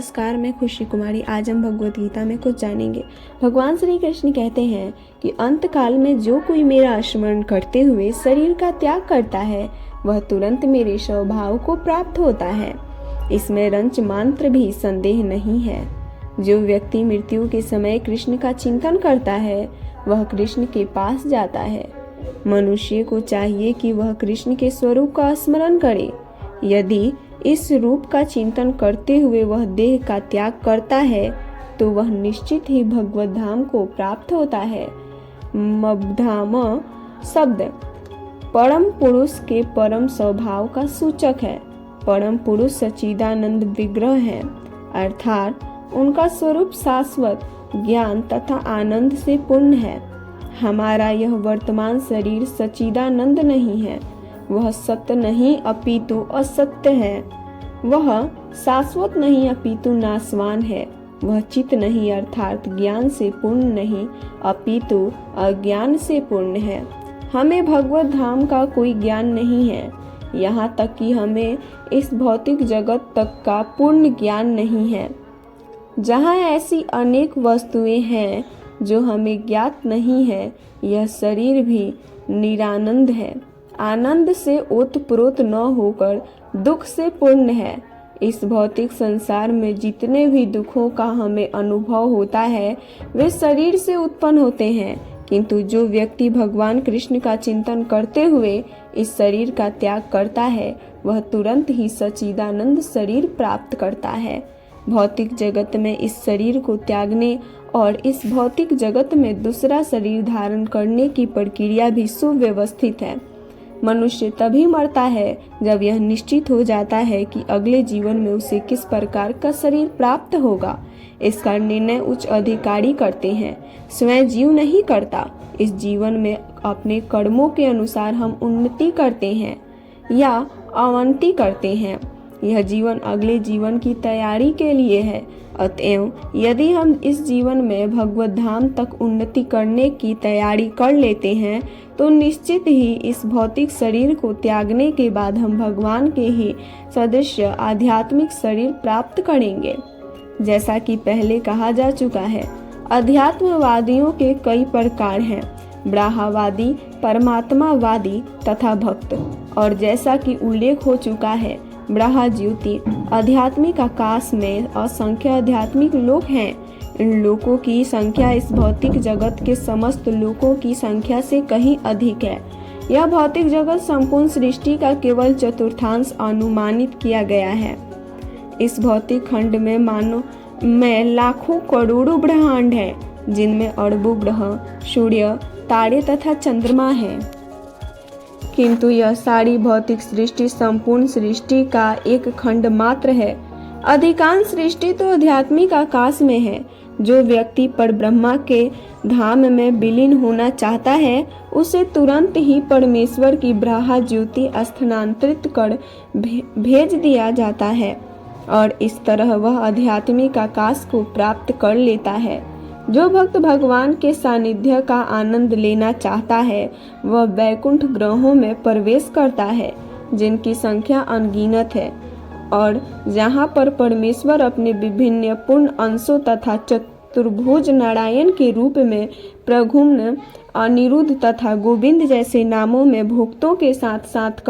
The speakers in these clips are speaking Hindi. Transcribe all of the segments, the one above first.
नमस्कार, मैं खुशी कुमारी। आज हम भगवत गीता में कुछ जानेंगे। भगवान श्री कृष्ण कहते हैं कि अंत काल में जो कोई मेरा स्मरण करते हुए शरीर का त्याग करता है वह तुरंत मेरे स्वभाव को प्राप्त होता है। इसमें रंच मात्र भी संदेह नहीं है। जो व्यक्ति मृत्यु के समय कृष्ण का चिंतन करता है वह कृष्ण के पास जाता है। मनुष्य को चाहिए कि वह कृष्ण के स्वरूप का स्मरण करे। यदि इस रूप का चिंतन करते हुए वह देह का त्याग करता है तो वह निश्चित ही भगवत धाम को प्राप्त होता है। मबधाम शब्द परम पुरुष के परम स्वभाव का सूचक है। परम पुरुष सच्चिदानंद विग्रह है, अर्थात उनका स्वरूप शाश्वत ज्ञान तथा आनंद से पूर्ण है। हमारा यह वर्तमान शरीर सच्चिदानंद नहीं है, वह सत्य नहीं अपितु असत्य है। वह शाश्वत नहीं अपितु नाशवान है। वह चित नहीं अर्थात ज्ञान से पूर्ण नहीं अपितु अज्ञान से पूर्ण है। हमें भगवत धाम का कोई ज्ञान नहीं है, यहाँ तक कि हमें इस भौतिक जगत तक का पूर्ण ज्ञान नहीं है। जहाँ ऐसी अनेक वस्तुएं हैं जो हमें ज्ञात नहीं है, यह शरीर भी निरानंद है, आनंद से ओतप्रोत न होकर दुख से पूर्ण है। इस भौतिक संसार में जितने भी दुखों का हमें अनुभव होता है वे शरीर से उत्पन्न होते हैं, किंतु जो व्यक्ति भगवान कृष्ण का चिंतन करते हुए इस शरीर का त्याग करता है वह तुरंत ही सच्चिदानंद शरीर प्राप्त करता है। भौतिक जगत में इस शरीर को त्यागने और इस भौतिक जगत में दूसरा शरीर धारण करने की प्रक्रिया भी सुव्यवस्थित है। मनुष्य तभी मरता है जब यह निश्चित हो जाता है कि अगले जीवन में उसे किस प्रकार का शरीर प्राप्त होगा। इसका निर्णय उच्च अधिकारी करते हैं, स्वयं जीव नहीं करता। इस जीवन में अपने कर्मों के अनुसार हम उन्नति करते हैं या अवनति करते हैं। यह जीवन अगले जीवन की तैयारी के लिए है। अतएव यदि हम इस जीवन में भगवत धाम तक उन्नति करने की तैयारी कर लेते हैं तो निश्चित ही इस भौतिक शरीर को त्यागने के बाद हम भगवान के ही सदृश आध्यात्मिक शरीर प्राप्त करेंगे। जैसा कि पहले कहा जा चुका है, अध्यात्मवादियों के कई प्रकार हैं, ब्राह्मवादी, परमात्मावादी तथा भक्त। और जैसा कि उल्लेख हो चुका है, ब्रह्म ज्योति आध्यात्मिक आकाश में असंख्य आध्यात्मिक लोक हैं। इन लोकों की संख्या इस भौतिक जगत के समस्त लोकों की संख्या से कहीं अधिक है। यह भौतिक जगत संपूर्ण सृष्टि का केवल चतुर्थांश अनुमानित किया गया है। इस भौतिक खंड में मानो में लाखों करोड़ों ब्रह्मांड हैं, जिनमें अरबों ग्रह, सूर्य, तारे तथा चंद्रमा हैं। किंतु यह सारी भौतिक सृष्टि संपूर्ण सृष्टि का एक खंड मात्र है। अधिकांश सृष्टि तो आध्यात्मिक आकाश में है। जो व्यक्ति पर ब्रह्मा के धाम में विलीन होना चाहता है उसे तुरंत ही परमेश्वर की ब्रह्म ज्योति स्थानांतरित कर भेज दिया जाता है और इस तरह वह आध्यात्मिक आकाश को प्राप्त कर लेता है। जो भक्त भगवान के सानिध्य का आनंद लेना चाहता है वह वैकुंठ ग्रहों में प्रवेश करता है, जिनकी संख्या अनगिनत है और जहाँ पर परमेश्वर अपने विभिन्न पूर्ण अंशों तथा चतुर्भुज नारायण के रूप में प्रद्युम्न, अनिरुद्ध तथा गोविंद जैसे नामों में भक्तों के साथ साथ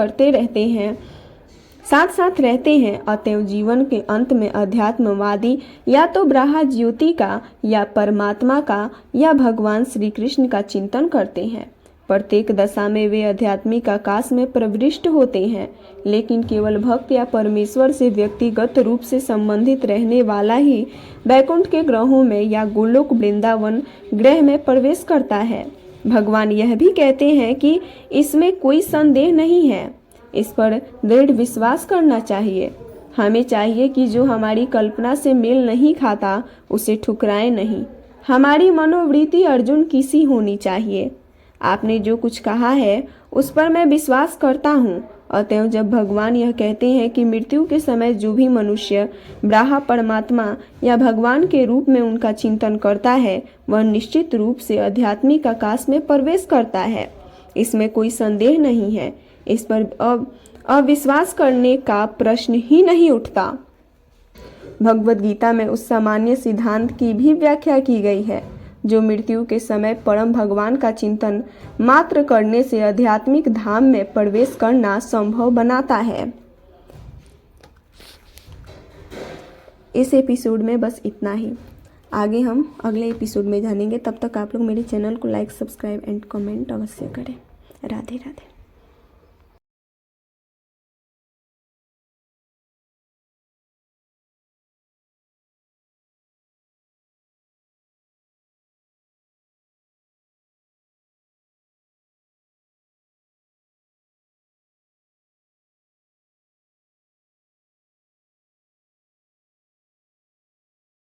रहते हैं। अतएव जीवन के अंत में अध्यात्मवादी या तो ब्रह्म ज्योति का या परमात्मा का या भगवान श्री कृष्ण का चिंतन करते हैं। प्रत्येक दशा में वे आध्यात्मिक आकाश में प्रविष्ट होते हैं, लेकिन केवल भक्त या परमेश्वर से व्यक्तिगत रूप से संबंधित रहने वाला ही वैकुंठ के ग्रहों में या गोलोक वृंदावन ग्रह में प्रवेश करता है। भगवान यह भी कहते हैं कि इसमें कोई संदेह नहीं है। इस पर दृढ़ विश्वास करना चाहिए। हमें चाहिए कि जो हमारी कल्पना से मेल नहीं खाता उसे ठुकराएं नहीं। हमारी मनोवृत्ति अर्जुन की सी होनी चाहिए। आपने जो कुछ कहा है उस पर मैं विश्वास करता हूँ। अतएव जब भगवान यह कहते हैं कि मृत्यु के समय जो भी मनुष्य ब्रह्म, परमात्मा या भगवान के रूप में उनका चिंतन करता है वह निश्चित रूप से आध्यात्मिक आकाश में प्रवेश करता है, इसमें कोई संदेह नहीं है। इस पर अविश्वास करने का प्रश्न ही नहीं उठता। भगवद गीता में उस सामान्य सिद्धांत की भी व्याख्या की गई है जो मृत्यु के समय परम भगवान का चिंतन मात्र करने से आध्यात्मिक धाम में प्रवेश करना संभव बनाता है। इस एपिसोड में बस इतना ही। आगे हम अगले एपिसोड में जानेंगे। तब तक आप लोग मेरे चैनल को लाइक, सब्सक्राइब एंड कमेंट अवश्य करें। राधे राधे।